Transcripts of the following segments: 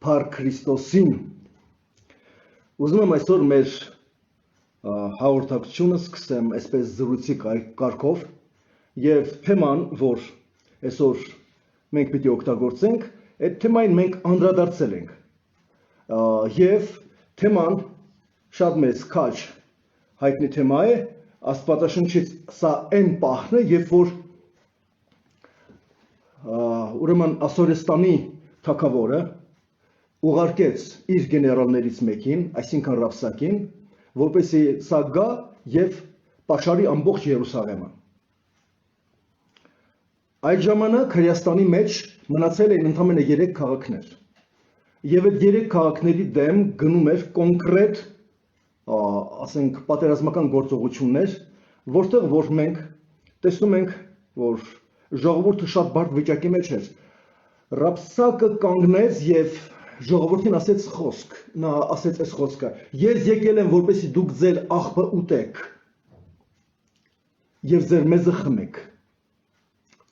Փառք Քրիստոսին։ Ուզում եմ այսօր մեր հաղորդակցությունը սկսեմ այսպես զրույցի կարգով եւ թեման, որ այսօր մենք պիտի օգտագործենք, այդ թեմային մենք անդրադարձել ենք։ Եվ թեման շատ մեծ քաջ հայտնի թեմա է, Աստվածաշնչից սա այն պահն է, երբ որ ուրեմն Ասորեստանի թագավորը ուղարկեց իր գեներալներից մեկին, այսինքն Ռաբսակին, որպեսզի սա գա եւ պաշարի ամբողջ Երուսաղեմը։ Այդ ժամանակ Հայաստանի մեջ մնացել էին ընդամենը 3 քաղաքներ։ Եվ այդ 3 քաղաքների դեմ գնում էր կոնկրետ, ասենք, պատերազմական գործողություններ, որտեղ որ մենք տեսնում ենք, որ ժողովուրդը շատ բարդ վիճակի մեջ էր։ Ռաբսակը կանգնեց եւ ժողովրդին ասեց խոսք, նա ասեց այս խոսքը. Ես եկել եմ, որպեսզի դուք ձեր աղբը ուտեք եւ ձեր մեզը խմեք։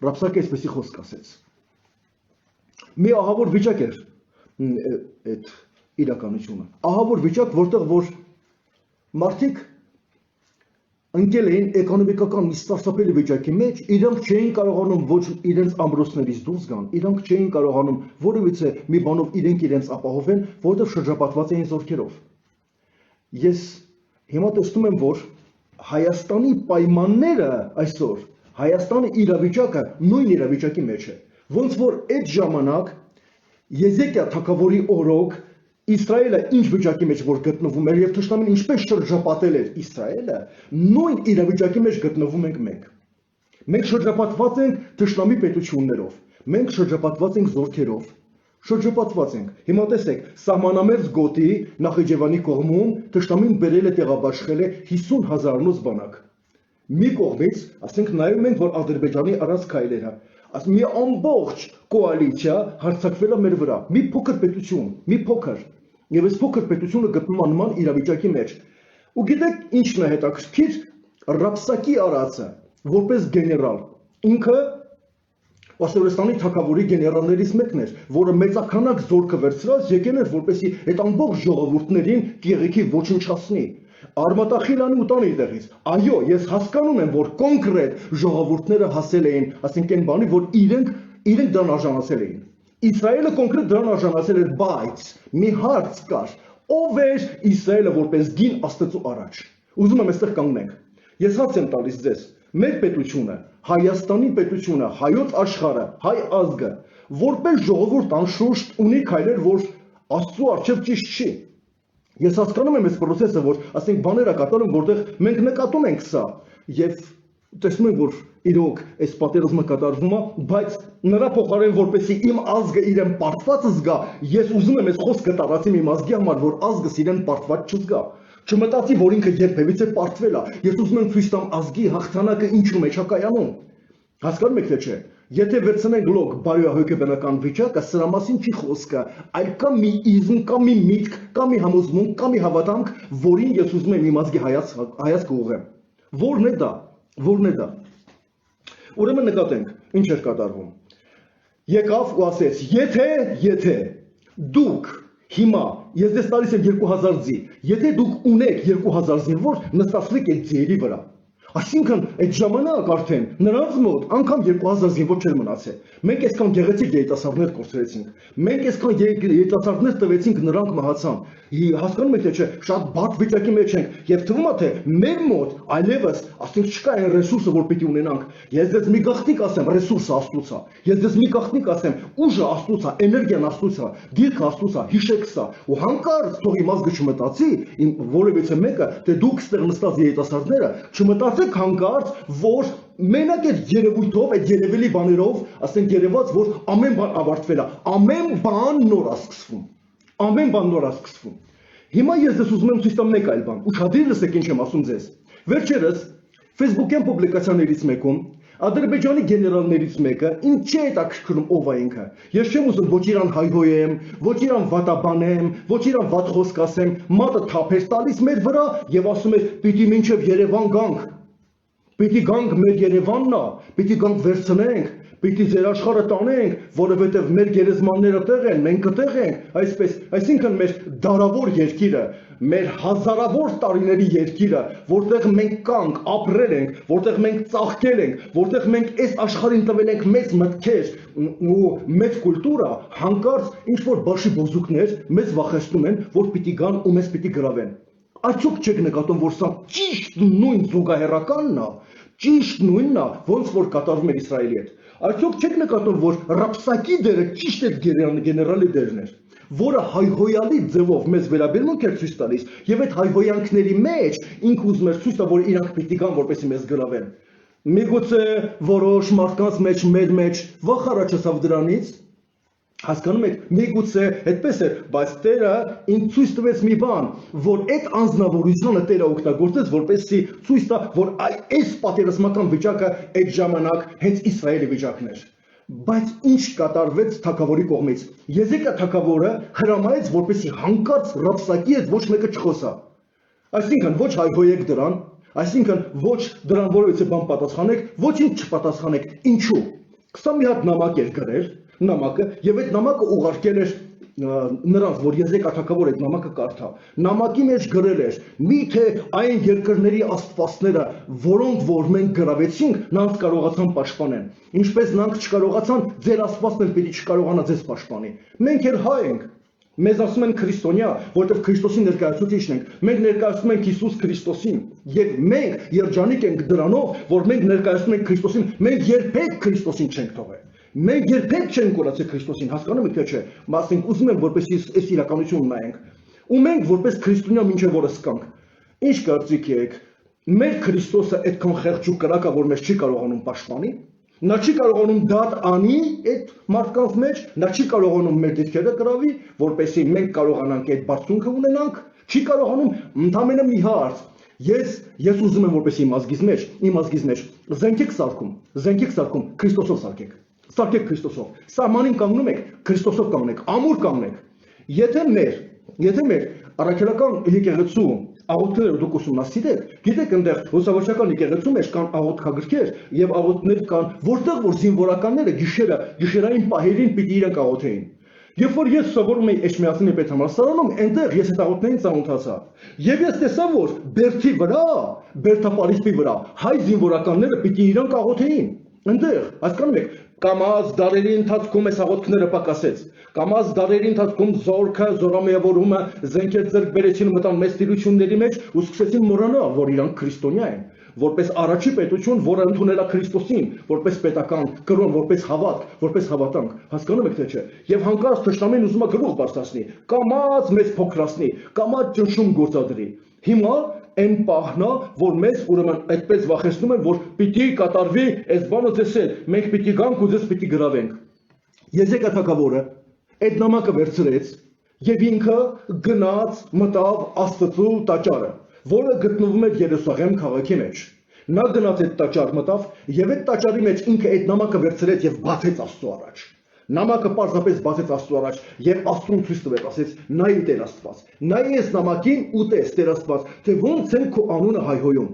Ռաբսակը այսպեսի խոսք ասեց։ Մի ահավոր վիճակ էր այդ իրականությունը։ Ահավոր վիճակ, որտեղ որ մարդիկ ընկել էին էկոնոմիկական մի սարսափելի վիճակի մեջ, իրանք չէին կարողանում ոչ իրենց ամրոցներից դուրս գան, իրանք չէին կարողանում որևիցե մի բանով իրենց ապահովեն, որովհետև շրջապատված էին զորքերով։ Ես հիմա տեսնում եմ, որ Հայաստանի պայմանները այսօր, Հայաստանի իրավիճակը նույն իրավիճակի մեջ է, ոնց որ այդ ժամանակ Եզեկիա թագավորի օրոք Իսրայելը ինչ վիճակի մեջ որ գտնվում էր եւ թշնամին ինչպես շրջապատել էր Իսրայելը, նույն իրավիճակի մեջ գտնվում ենք մենք։ Մենք շրջապատված ենք թշնամի պետություններով, մենք շրջապատված ենք զորքերով, շրջապատված ենք։ Հիմա տեսեք, սահմանամերձ գոտի Նախիջևանի կողմում թշնամին բերել է տեղաբաշխել է 50,000-նոց բանակ։ Մի կողմից, ասենք, նայում ենք, որ Ադրբեջանի առած քայլերը մի ամբողջ կոալիցիա հարձակվել է մեր վրա, մի փոքր պետություն, մի փոքր, եւ այս փոքր պետությունը գտնվում է նման իրավիճակի մեջ։ Ու գիտեք ինչն է հետաքրքիր, Ռաբսակի արածը, որպես գեներալ, ինքը Ասորեստանի թագավորի գեներալներից մեկն էր, որը մեծականակ զորքը վերցրած եկել էր, որպեսզի այդ ամբողջ ժողովուրդներին կեղեքի ոչնչացնի։ Արմատախիլանի ու տանի տեղից։ Այո, ես հասկանում եմ, որ կոնկրետ ժողովուրդները հասել էին, ասենք այն բանի, որ իրենք դրան արժանացել էին։ Իսրայելը կոնկրետ դրան արժանացել էր, բայց մի հարց կար. ով էր Իսրայելը որպես գին Աստծո առաջ։ Ուզում եմ այստեղ կանգնենք։ Ես հարց եմ տալիս ձեզ, մեր պետությունը, Հայաստանի պետությունը, հայոց աշխարհը, հայ ազգը, որպես ժողովուրդ անշուշտ ունի քայլեր, որ Աստծո առջև ճիշտ չի։ Ես հասկանում եմ այս process-ը, որ ասենք բաներ է կատարում, որտեղ մենք նկատում ենք սա եւ տեսնում ենք, որ իրոք այս պատերազմը կատարվում է, բայց նրա փոխարեն որպեսզի իմ ազգը իրեն պարտված զգա, ես ուզում եմ այս խոսքը տարածեմ իմ ազգի համար, որ ազգս իրեն պարտված չզգա։ Չմտածի, որ ինքը երբևիցե պարտվել է։ Ես ուզում եմ ցույց տամ ազգի հաղթանակը ինչու մեջ է կայանում։ Հասկանում եք թե չէ։ Եթե վերցնենք լոկ բարոյահոգեբանական վիճակը, սրա մասին չի խոսքը, այլ կա մի իզմ, կա մի միտք, կա մի համոզմունք, կա մի հավատամք, որին ես ուզում եմ իմ ազգի հայացք ուղղեմ։ Որն է դա։ Ուրեմն նկատենք, ինչ էր կատարվում։ Եկավ ու ասեց. եթե դուք հիմա ես դες տալիս եմ 2000 ձի, եթե դուք ունեք 2000 զինվոր, նստացրեք այդ ձիերի վրա։ Այսինքն այդ ժամանակ արդեն նրանց մոտ անգամ 2000 զինվոր չէր մնացել։ Մենք այսքան գեղեցիկ երիտասարդներ կորցրեցինք։ Մենք այսքան երիտասարդներ տվեցինք, նրանք մահացան։ Հասկանում եք թե չէ, շատ բարդ վիճակի մեջ ենք եւ թվում է թե մեր մոտ այլևս, ասենք, չկա այն ռեսուրսը, որ պիտի ունենանք։ Ես դες մի գաղտնիք ասեմ, ռեսուրսը Աստծոց է։ Ես դες մի գաղտնիք ասեմ, ուժը Աստծոց է, էներգիան Աստծոց է, դիրքը Աստծոց է, հիշեք սա։ Ու հանկարծ թող իմ ազգը չմտածի, որևիցե մեկը, թե դուք ստեղ նստած երիտասարդները չմտածեք հանկարծ, որ մենակ այդ երևույթով, այդ երևելի բաներով, ասենք երևաց, որ ամեն բան ավարտվել է, ամեն բան նոր է սկսվում։ Հիմա ես դες ուզում եմ ցույց տամ մեկ այլ բան, ուշադիր լսեք ինչ եմ ասում ձեզ։ Վերջերս Facebook-յան պուբլիկացիաներից մեկում Ադրբեջանի գեներալներից մեկը ինչ է հետաքրքրում ով է ինքը։ Ես չեմ ուզում ոչ իրան հայհոյեմ, ոչ իրան վատաբանեմ, ոչ իրան վատ խոսք ասեմ, մատը թափեր տալիս մեր վրա եւ ասում էր՝ «Պիտի մինչեւ Երևան գանք»։ Պիտի գանք մեր Երևանն է, պիտի գանք վերցնենք, Պիտի ձեր աշխարհը տանենք, որովհետև մեր գերեզմանները տեղ են, մենք տեղ ենք, այսպես, այսինքն մեր դարավոր երկիրը, մեր հազարավոր տարիների երկիրը, որտեղ մենք կանք, ապրել ենք, որտեղ մենք ծաղկել ենք, որտեղ մենք այս աշխարհին տվել ենք մեծ մտքեր ու մեծ կուլտուրա, հանկարծ ինչ որ բաշի բոզուկներ մեզ վախեցնում են, որ պիտի գան ու մեզ պիտի գրավեն։ Արդյոք չեք նկատում, որ սա ճիշտ նույն զուգահեռականն է, ճիշտ նույնն է, ոնց որ կատարվում էր Իսրայելի հետ։ Արդյոք չեք նկատում, որ Ռապսակի դերը ճիշտ այդ գեներալի դերն էր, որը հայհոյալի ձևով մեզ վերաբերմունք էր ցույց տալիս, եւ այդ հայհոյանքների մեջ ինքը ուզում էր ցույց տա, որ իրանք պիտի գան, որպեսզի մեզ գրավեն։ Միգուցե որոշ մարդկանց մեջ մեր մեջ վախ առաջացավ դրանից, հասկանում եք, միգուցե այդպես էր, բայց Տերը ինձ ցույց տվեց մի բան, որ այդ անձնավորությունը Տերը օգտագործեց, որպեսզի ցույց տա, որ այս պատերազմական վիճակը այդ ժամանակ հենց Իսրայելի վիճակն էր։ Բայց ինչ կատարվեց թագավորի կողմից։ Եզեկիա թագավորը հրամայեց, որպեսզի հանկարծ Ռապսակի հետ ոչ մեկը չխոսա։ Այսինքն ոչ հայհոյեք դրան, այսինքն ոչ դրան որևիցե բան պատասխանեք, ոչինչ չպատասխանեք։ Ինչու՞։ 20 մի հատ նամակ էր գրել նամակը եւ այդ նամակը ուղարկել էր նրանց, որ Եզեկիա թագավորը այդ նամակը կարդա։ Նամակի մեջ գրել էր. «Միթե այն երկրների աստվածները, որոնք որ մենք գրավեցինք, նրանց կարողացան պաշտպանեն, ինչպես նրանք չկարողացան, ձեր աստվածն էլ պիտի չկարողանա ձեզ պաշտպանի»։ Մենք էլ հայ ենք։ Մեզ ասում են քրիստոնյա, որովհետև Քրիստոսի ներկայացուցիչն ենք։ Մենք ներկայացնում ենք Հիսուս Քրիստոսին, եւ մենք երջանիկ ենք դրանով, որ մենք ներկայացնում ենք Քրիստոսին։ Մենք երբեք Քրիստոսին չենք թողել։ Մենք երբեք չենք կորացել Քրիստոսին, հասկանում եք թե չէ։ Մասենք ուզում եմ, որպեսզի այս իրականությունն նայենք։ Ու մենք որպես քրիստոնյա մինչև օրս կանք։ Ինչ կարծիք եք, մեր Քրիստոսը այդքան խեղճ ու կրակ է, որ մեզ չի կարողանում պաշտպանի։ Նա չի կարողանում դատ անի այդ մարդկանց մեջ, նա չի կարողանում մեր դիրքերը գրավի, որպեսզի մենք կարողանանք այդ բարձունքը ունենանք, չի կարողանում ընդամենը մի հարց։ Ես ուզում եմ, որպեսզի իմ ազգից մեջ զենքեք սարքում, Քրիստոսով սարքեք։ Սարքեք Քրիստոսով։ Սահմանին կանգնում եք, Քրիստոսով կանգնեք, ամուր կանգնեք։ Եթե մեր առաքելական եկեղեցու աղոթքները դուք ուսումնասիրեք, գիտեք այնտեղ հուսավորչական եկեղեցու մեջ կան աղոթքագրքեր եւ աղոթքներ կան, որտեղ որ զինվորականները գիշերային պահերին պիտի իրենք աղոթեին։ Երբ որ ես սովորում էի Էջմիածնի պետհամալսարանում, այնտեղ ես այդ աղոթքներին ծանոթացա։ Եվ ես տեսա, որ Բերդի վրա, Բերդապարիսպի վրա հայ զինվորականները պիտի իրանք աղոթեին։ Այնտեղ, հասկանում եք, կամաց դարերի ընթացքում այս աղոթքները պակասեց։ Կամաց դարերի ընթացքում զորքը, զորամիավորումը, զենքեր ձեռք բերեցին, մտան մեծ տիրությունների մեջ ու սկսեցին մոռանալ, որ իրանք քրիստոնյա են, որպես առաջի պետություն, որը ընդունել է Քրիստոսին, որպես պետական կրոն, որպես հավատանք, հասկանում եք թե չէ։ Եվ հանկարծ թշնամին ուզում է գլուխ բարձրացնի, կամաց մեծ փոքրացնի, կամաց ճնշում գործադրի։ Հիմա այն պահն է, որ մեզ ուրեմն այդպես վախեցնում են, որ պիտի կատարվի այս բանը ձեզ հետ, մենք պիտի գանք ու ձեզ պիտի գրավենք։ Եզեկիա թագավորը այդ նամակը վերցրեց եւ ինքը գնաց մտավ Աստծու տաճարը, որը գտնվում էր Երուսաղեմ քաղաքի մեջ։ Նա գնաց այդ տաճար մտավ եւ այդ տաճարի մեջ ինքը այդ նամակը վերցրեց եւ բացեց Աստծու առաջ։ Նամակը պարզապես բացեց Աստծու առաջ եւ Աստծուն ցույց տվեց, ասեց. «Նայի Տեր Աստված, նայի այս նամակին ու տես Տեր Աստված, թե ոնց են քո անունը հայհոյում։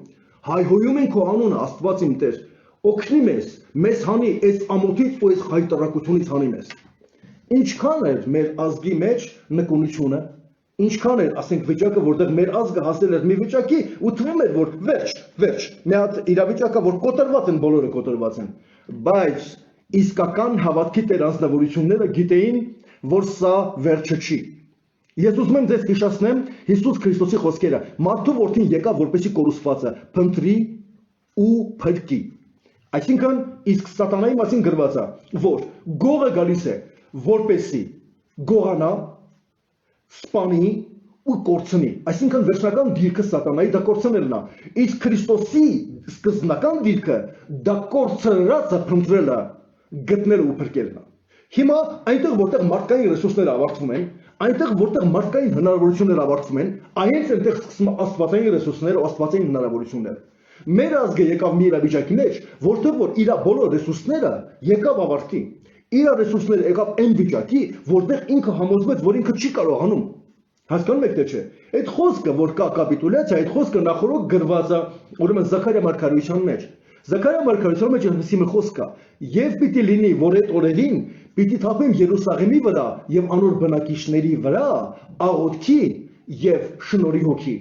Հայհոյում են քո անունը, Աստված իմ Տեր, օգնի մեզ հանի այս ամոթից ու այս հայտարարությունից հանի մեզ»։ Ինչքան էր մեր ազգի մեջ նկունությունը, ինչքան էր, ասենք, վիճակը, որտեղ մեր ազգը հասել էր մի վիճակի ու թվում էր, որ վերջ, մի հատ իրավիճակը, որ կոտրված են, բոլորը կոտրված են, բայց իսկական հավատքի Տեր անձնավորությունները գիտեին, որ սա վերջը չի։ Ես ուզում եմ ձեզ հիշեցնեմ Հիսուս Քրիստոսի խոսքերը. «Մարդու որդին եկավ, որպեսզի կորուսվածը փնտրի ու փրկի»։ Այսինքն, իսկ սատանայի մասին գրված է, որ գողը գալիս է, որպեսզի գողանա, սպանի ու կորցնի։ Այսինքն վերջնական դիրքը սատանայի դա կորցնելն է։ Իսկ Քրիստոսի սկզբնական դիրքը դա կորցրածը փնտրելը, գտնելը ու փրկելն է։ Հիմա այնտեղ որտեղ մարդկային ռեսուրսները ավարտվում են, այնտեղ որտեղ մարդկային հնարավորությունները ավարտվում են, այնց այնտեղ սկսում աստվածային ռեսուրսները ու աստվածային հնարավորությունները։ Մեր ազգը եկավ մի իրավիճակի մեջ, որտեղ որ իր բոլոր ռեսուրսները եկավ ավարտի։ Իր ռեսուրսները եկավ այն վիճակի, որտեղ ինքը համոզվեց, որ ինքը չի կարողանում։ Հասկանում եք թե չէ։ Այդ խոսքը, որ կա կապիտուլյացիա, այդ խոսքը նախորդ գրված է ուրեմն Զաքարիա մարգարեության մեջ, Զաքարիա մարգարեության մեջ հսի մի խոսք կա. եւ պիտի լինի, որ այդ օրերին պիտի թափեմ Երուսաղեմի վրա եւ անոր բնակիչների վրա աղոթքի եւ շնորհի հոգի։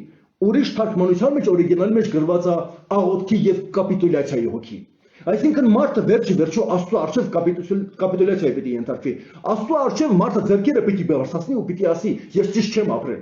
Ուրիշ թարգմանության մեջ օրիգինալի մեջ գրված է աղոթքի եւ կապիտուլյացիայի հոգի։ Այսինքն մարդը վերջի Աստծո արչեւ կապիտուլյացիայի պիտի ենթարկվի։ Աստծո արչեւ մարդը ձեռքերը պիտի բարձրացնի ու պիտի ասի. ես ճիշտ չեմ ապրել։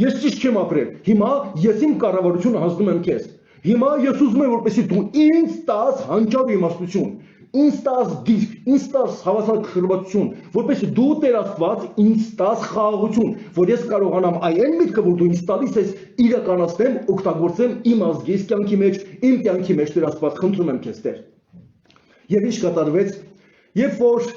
Ես ճիշտ չեմ ապրել։ Հիմա ես իմ կառավարությունը հանձնում եմ քեզ։ Հիմա ես ուզում եմ որպեսզի դու ինձ տաս հանճար իմաստություն, ինձ տաս դիրք, ինձ տաս հավասարակշռվածություն, որպեսզի դու Տեր Աստված ինձ տաս խաղաղություն, որ ես կարողանամ այն միտքը, որ դու ինձ տալիս ես, իրականացնեմ, օգտագործեմ իմ ազգիս կյանքի մեջ, իմ կյանքի մեջ, Տեր Աստված, խնդրում եմ քեզ, Տեր։ Եվ ինչ կատարվեց, երբ որ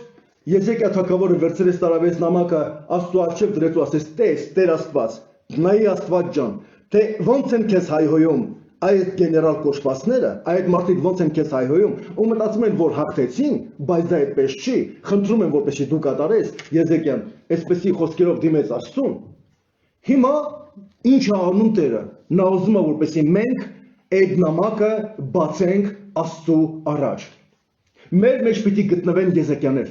Եզեկիա թագավորը վերցրեց տարավեց նամակը Աստծո առջև դրեց ու ասեց. տես, Տեր Աստված, նայի Աստված ջան, թե ոնց են քեզ հայհոյում այդ գեներալ կոչվածները, այդ մարդիկ ոնց են քեզ հայհոյում ու մտածում են, որ հաղթեցին, բայց դա այդպես չի, խնդրում եմ, որպեսզի դու կատարես, Եզեկիան այսպեսի խոսքերով դիմեց Աստծուն։ Հիմա ինչ է անում Տերը, նա ուզում է, որպեսզի մենք այդ նամակը բացենք Աստծո առաջ։ Մեր մեջ պիտի գտնվեն Եզեկյաներ,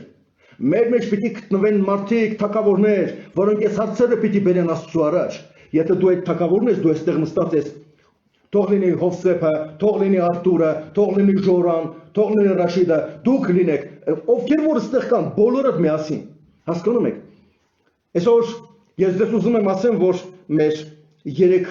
մեր մեջ պիտի գտնվեն մարդիկ, թագավորներ, որոնք այս հարցերը պիտի բերեն Աստծո առաջ։ Եթե դու այդ թագավորն ես, դու այստեղ նստած ես, թող լինի Հովսեփը, թող լինի Արտուրը, թող լինի Ժորան, թող լինի Ռաշիդը, դուք լինեք, ովքեր որ այստեղ կան, բոլորդ միասին, հասկանում եք։ Այսօր ես դες ուզում եմ ասեմ, որ մեր երեք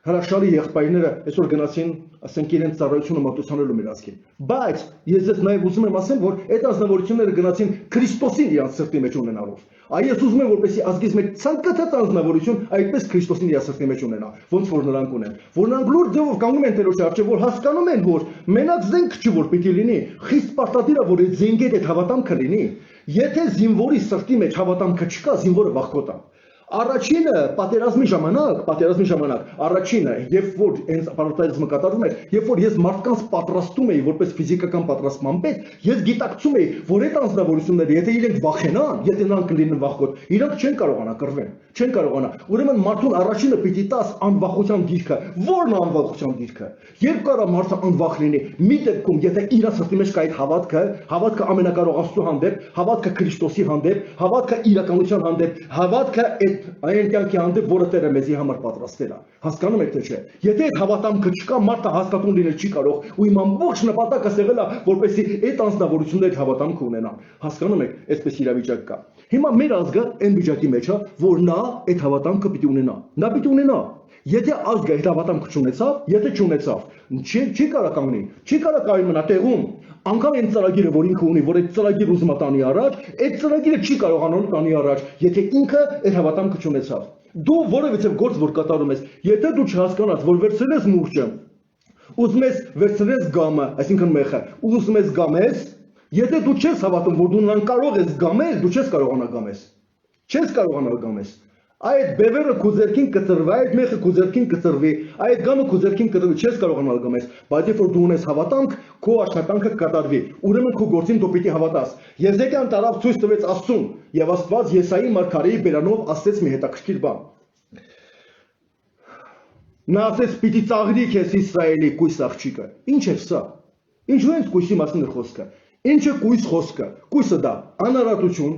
հրաշալի եղբայրները այսօր գնացին, ասենք իրենց ծառայությունը մատուցանելու մեր ազգին։ Բայց ես դες նաև ուզում եմ ասեմ, որ այդ անձնավորությունները գնացին Քրիստոսին իրենց սրտի մեջ ունենալով։ Այ ես ուզում եմ, որպեսզի ազգից մեկ ցանկացած անձնավորություն այդպես Քրիստոսին իր սրտի մեջ ունենա, ոնց որ նրանք ունեն։ Որ նրանք լուրջ ձևով կանգնում են Տերոջ առջև, որ հասկանում են, որ մենակ զենք չի որ պիտի լինի, խիստ պարտադիր է, որ այդ զենքեր այդ հավատամքը լինի։ Եթե զինվորի սրտի մեջ հավատամքը չկա, զինվորը վախկոտ է։ Առաջինը պատերազմի ժամանակ, առաջինը, երբ որ հենց պատերազմը կատարվում էր, երբ որ ես մարդկանց պատրաստում էի որպես ֆիզիկական պատրաստման պետ, ես գիտակցում էի, որ այդ անձնավորությունները, եթե իրենք վախենան, եթե նրանք լինեն վախկոտ, իրանք չեն կարողանա կռվեն, չեն կարողանա։ Ուրեմն մարդուն առաջինը պիտի տաս անվախության դիրքը, ո՞րն է անվախության դիրքը։ Երբ կարա մարդը անվախ լինի, մի դեպքում, եթե իր սրտի մեջ կա այդ հավատքը ամենակարող Աստծո հանդեպ, հավատքը Քրիստոսի հանդեպ, հավատքը իրականության հանդեպ, հավատքը այն կյանքի հանդեպ, որը Տերը մեզի համար պատրաստել է։ Հասկանում եք թե չէ։ Եթե այդ հավատամքը չկա, մարդը հաստատուն լինել չի կարող ու իմ ամբողջ նպատակը սեղել է, որպեսզի այդ անձնավորությունները այդ հավատամքը ունենան։ Հասկանում եք, այսպես իրավիճակ կա։ Հիմա մեր ազգը այն վիճակի մեջ է, որ նա այդ հավատամքը պիտի ունենա։ Նա պիտի ունենա։ Եթե ազգը այդ հավատամքը չունեցավ, եթե չունեցավ, չի կարա կանգնի, չի կարա կայուն մնա տեղում։ Անկամ այն ծրագիրը, որ ինքը ունի, որ այդ ծրագիրը ուզում է տանի առաջ, այդ ծրագիրը չի կարողանում տանի առաջ, եթե ինքը այդ հավատամքը չունեցավ։ Դու որևիցե գործ որ կատարում ես, եթե դու չհասկանաս, որ վերցրել ես մուրճը, ուզում ես վերցրել գամը, այսինքն մեխը, ուզում ես գամես, եթե դու չես հավատում, որ դու նրան կարող ես գամել, դու չես կարողանա գամես։ Չես կարողանա գամես։ Այդ բևերը քո ձեռքին կծրվի, այդ մեխը քո ձեռքին կծրվի, այդ գամը քո ձեռքին կծրվի, չես կարողանալ գամես, բայց երբ որ դու ունես հավատանք, քո աշխատանքը կկատարվի, ուրեմն քո գործին դու պիտի հավատաս։ Եզեկիան տարավ ցույց տվեց Աստծուն, եւ Աստված Եսայի մարգարեի բերանով ասեց մի հետաքրքիր բան։ Նա ասեց. «Պիտի ծաղրի քեզ Իսրայելի կույս աղջիկը»։ Ինչ է սա։ Ինչու են կույսի մասին խոսքը։ Ինչ է կույս խոսքը։ Կույսը դա անարատություն,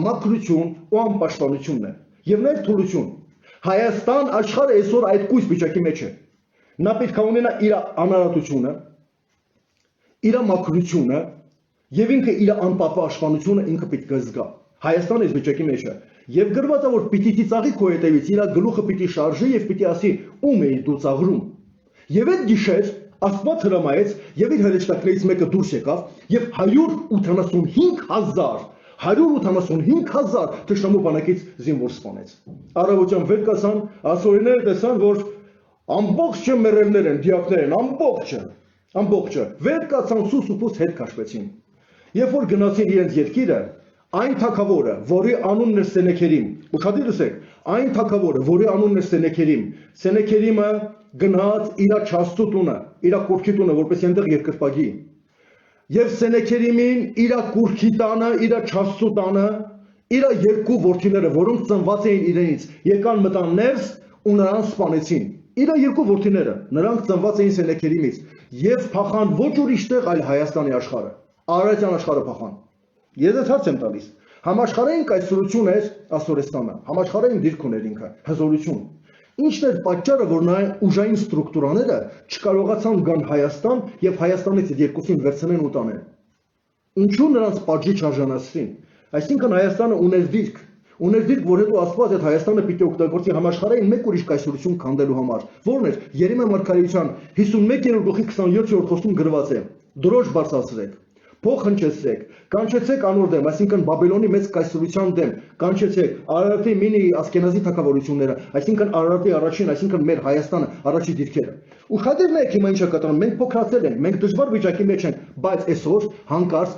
մաքրություն ու անպաշտպանությունն է։ Եվ նաև թուլություն։ Հայաստան աշխարհը այսօր այդ կույս վիճակի մեջ է։ Նա պետք է ունենա իր անարատությունը, իր մաքրությունը եւ ինքը իր անպաշտպանությունը ինքը պետք է զգա։ Հայաստանը այս վիճակի մեջ է։ Եվ գրված է, որ պիտի ծաղի քո հետևից, իր գլուխը պիտի շարժի եւ պիտի ասի. «Ում էի դու ծաղրում»։ Եվ այդ գիշեր Աստված հրամայեց եւ իր հրեշտակներից մեկը դուրս եկավ եւ 185,000 թշնամու բանակից զինվոր սպանեց։ Առավոտյան վեր կացան, ասորիները տեսան, որ ամբողջը մեռելներ են, դիակներ են, ամբողջը։ Վեր կացան սուս ու փուս հետ քաշվեցին։ Երբ որ գնացին իրենց երկիրը, այն թագավորը, որի անունն էր Սենեքերիմ, ուշադիր լսեք, այն թագավորը, որի անունն էր Սենեքերիմ, Սենեքերիմը գնաց իր չաստու տունը, իր կուրքի տունը, որպես այնտեղ երկրպագի։ Եվ Սենեքերիմին իր կուրքի տանը, իր չաստու տանը, իր երկու որդիները, որոնք ծնված էին իրենից, եկան մտան ներս ու նրան սպանեցին։ Իր երկու որդիները, նրանք ծնված էին Սենեքերիմից։ եւ փախան ոչ ուրիշտեղ, այլ Հայաստանի աշխարհը, Արարատյան աշխարհը փախան։ Ես ես հարց եմ տալիս։ Համաշխարհային կայսրություն էր Ասորեստանը, համաշխարհային դիրք ուներ ինքը, հզորություն։ Ինչն էր պատճառը, որ նա ուժային ստրուկտուրաները չկարողացան գան Հայաստան եւ Հայաստանից այդ երկուսին վերցնեն ու տանեն։ Ինչու նրանց պատժի չարժանացրին։ Այսինքն Հայաստանը ուներ դիրք, որ հետո Աստված այդ Հայաստանը պիտի օգտագործի համաշխարհային մեկ ուրիշ կայսրություն քանդելու համար։ Որն էր Երեմիա մարգարեության 51-րդ խոսքում գրված է. Դրոշ բարձրացրեք, փող հնչեցրեք, կանչեցեք անոր դեմ, այսինքն Բաբելոնի մեծ կայսրության դեմ, կանչեցեք Արարատի մինի ասկենազի թագավորությունները, այսինքն Արարատի առաջին, այսինքն մեր Հայաստանը առաջի դիրքերը։ Ուշադիր եք հիմա ինչ է կատարում, մենք փոքրացել ենք, մենք դժվար վիճակի մեջ ենք, բայց այսօր հանկարծ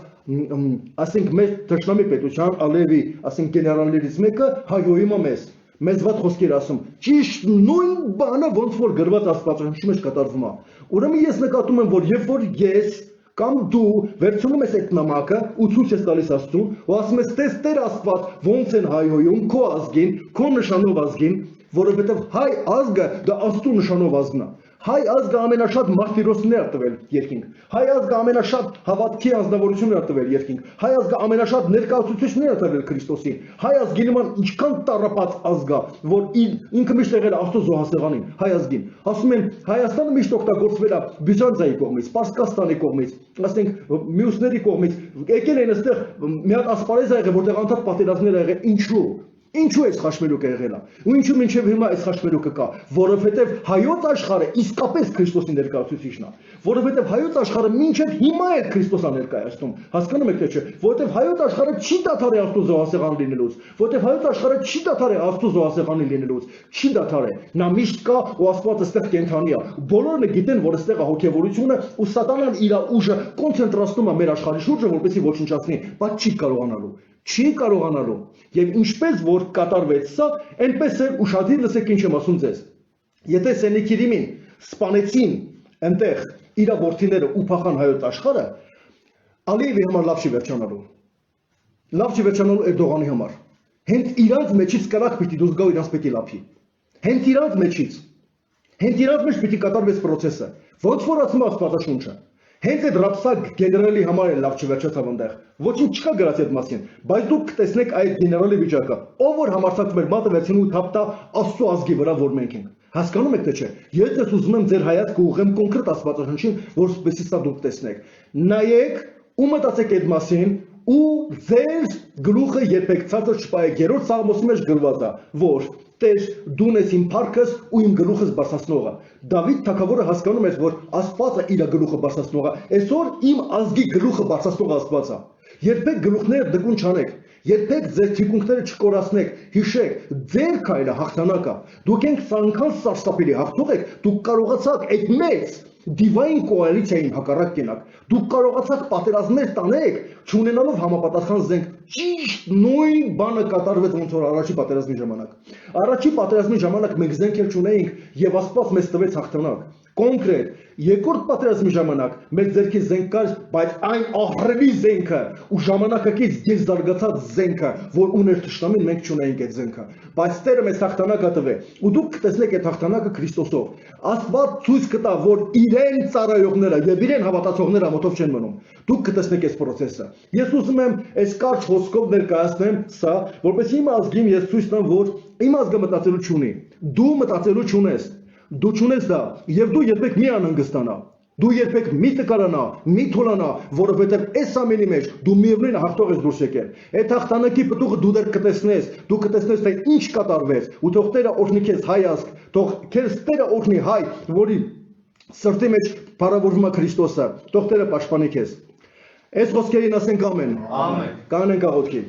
ասենք մեր թշնամի պետության Ալևի, ասենք գեներալներից մեկը հայոյում է մեզ վատ խոսքեր ասում, ճիշտ նույն բանը ոնց որ գրված Աստվածաշնչի մեջ կատարվում է։ Ուրեմն ես նկատում եմ, որ երբ որ ես կամ դու վերցնում ես այդ նամակը ու ցույց ես տալիս Աստծուն, ու ասում ես տես Տեր Աստված ոնց են հայոյում քո ազգին, քո նշանով ազգին, որովհետև հայ ազգը դա Աստծո նշանով ազգն է։ Հայ ազգը ամենաշատ մարտիրոսներ տվել երկինք։ Հայ ազգը ամենաշատ հավատքի անձնավորություններ տվել երկինք։ Հայ ազգը ամենաշատ ներկայացուցիչներ տվել Քրիստոսին։ Հայ ազգի նման ինչքան տառապած ազգ է, որ ինքը միշտ եղել է Աստծո զոհասեղանին, հայ ազգին։ Ասում են Հայաստանը միշտ օգտագործվել է Բյուզանդիայի կողմից, Պարսկաստանի կողմից, ասենք մյուսների կողմից։ Եկել են այստեղ մի հատ ասպարեզ ա եղել, որտեղ անդադ պատերազմներ ա եղել, ինչու։ Ինչու այս խաչմերուկը եղել է։ Ու ինչու մինչև հիմա այս խաչմերուկը կա, որովհետև հայոց աշխարհը իսկապես Քրիստոսի ներկայացուցիչն է, որովհետև հայոց աշխարհը մինչև հիմա է Քրիստոսը ներկայացնում։ Հասկանում եք թե չէ, որովհետև հայոց աշխարհը չի դադարի Աստծո զոհասեղան լինելուց, որովհետև հայոց աշխարհը չի դադարի Աստծո զոհասեղանի լինելուց, չի դադարի։ Նա միշտ կա ու Աստված այստեղ կենթանի է։ Բոլորը գիտեն, որ այստեղ է հոգևորությունը ու սատանան իր ուժը կոնցենտրացնում է մեր աշխարհի շուրջը, որպեսզի ոչնչացնի, բայց չի կարողանալու։ Չի կարողանալու։ Եվ ինչպես որ կատարվեց սա, այնպես էլ ուշադիր լսեք ինչ եմ ասում ձեզ։ Եթե Սենեքերիմին սպանեցին այնտեղ իր որդիները ու փախան հայոց աշխարհը, Ալիևի համար լավ չի վերջանալու։ Լավ չի վերջանալու Էրդողանի համար։ Հենց իրանց մեջից կրակ պիտի դուրս գա իրանց պետք է լափի։ Հենց իրանց մեջից։ Հենց իրանց մեջ պիտի կատարվեց process-ը։ Ոնց որ ասում է Աստվածաշունչը։ Հենց այդ ռապսակ գեներալի համար էլ լավ չվերջացավ այնտեղ։ Ոչինչ չկա գրած այդ մասին, բայց դուք կտեսնեք այդ գեներալի վիճակը, ով որ համարձակվում էր մատը վերցնում ու թափտա Աստծո ազգի վրա, որ մենք ենք։ Հասկանում եք թե չէ։ Ես ես ուզում եմ ձեր հայացքը ուղղեմ կոնկրետ Աստվածաշնչին, որպեսզի սա դուք տեսնեք։ Նայեք ու մտածեք այդ մասին ու ձեր գլուխը երբեք ցածր չպայեք։ Երրորդ Սաղմոսի մեջ գրված է, որ Տեր դուն ես իմ փառքս ու իմ գլուխս բարձրացնողը։ Դավիթ թագավորը հասկանում էր, որ Աստվածը իր գլուխը բարձրացնողը, այսօր իմ ազգի գլուխը բարձրացնողը Աստված է։ Երբեք գլուխները դգուն չանեք, երբեք ձեր թիկունքները չկորացնեք, հիշեք, ձեր քայլը հաղթանակ է։ Դուք եք ցանկան սարսափելի հաղթող եք, դուք կարողացաք այդ մեծ դիվայն կոալիցիային հակառակ կենաք։ Դուք կարողացաք պատերազմներ տանեք, չունենալով համապատասխան զենք։ Ճիշտ նույն բանը կատարվեց ոնց որ առաջի պատերազմի ժամանակ։ Առաջի պատերազմի ժամանակ մենք զենք էլ չունեինք եւ Աստված մեզ տվեց հաղթանակ։ Կոնկրետ երկրորդ պատերազմի ժամանակ մեր ձեռքի զենք կար, բայց այն ահռելի զենքը ու ժամանակակից ես զարգացած զենքը, որ ուներ թշնամին, մենք չունեինք այդ զենքը։ Բայց Տերը մեզ հաղթանակ ա տվել ու դուք կտեսնեք այդ հաղթանակը Քրիստոսով։ Աստված ցույց կտա, որ իրեն ծառայողները եւ իրեն հավատացողները ամոթով չեն մնում։ Դուք կտեսնեք այս process-ը։ Ես ուզում եմ այս կարճ խոսքով ներկայացնեմ սա, որպեսզի իմ ազգին ես ցույց տամ, որ իմ ազգը մտածելու չունի։ Դու մտածելու չունես։ Դու չունես դա, եւ դու երբեք մի անհանգստանա։ Դու երբեք մի տկարանա, մի թուլանա, որովհետեւ այս ամենի մեջ դու միևնույն հաղթող ես դուրս եկել։ Այդ հաղթանակի պտուղը դու դեռ կտեսնես, դու կտեսնես թե ինչ կատարվեց, ու թող Տերը օրհնի քեզ հայ ազգ, թող քեզ Տերը օրհնի հայ, որի սրտի մեջ փառավորվում է Քրիստոսը, թող Տերը պաշտպանի քեզ։ Այս խոսքերին ասենք ամեն։ Ամեն։ Կանենք աղոթքի։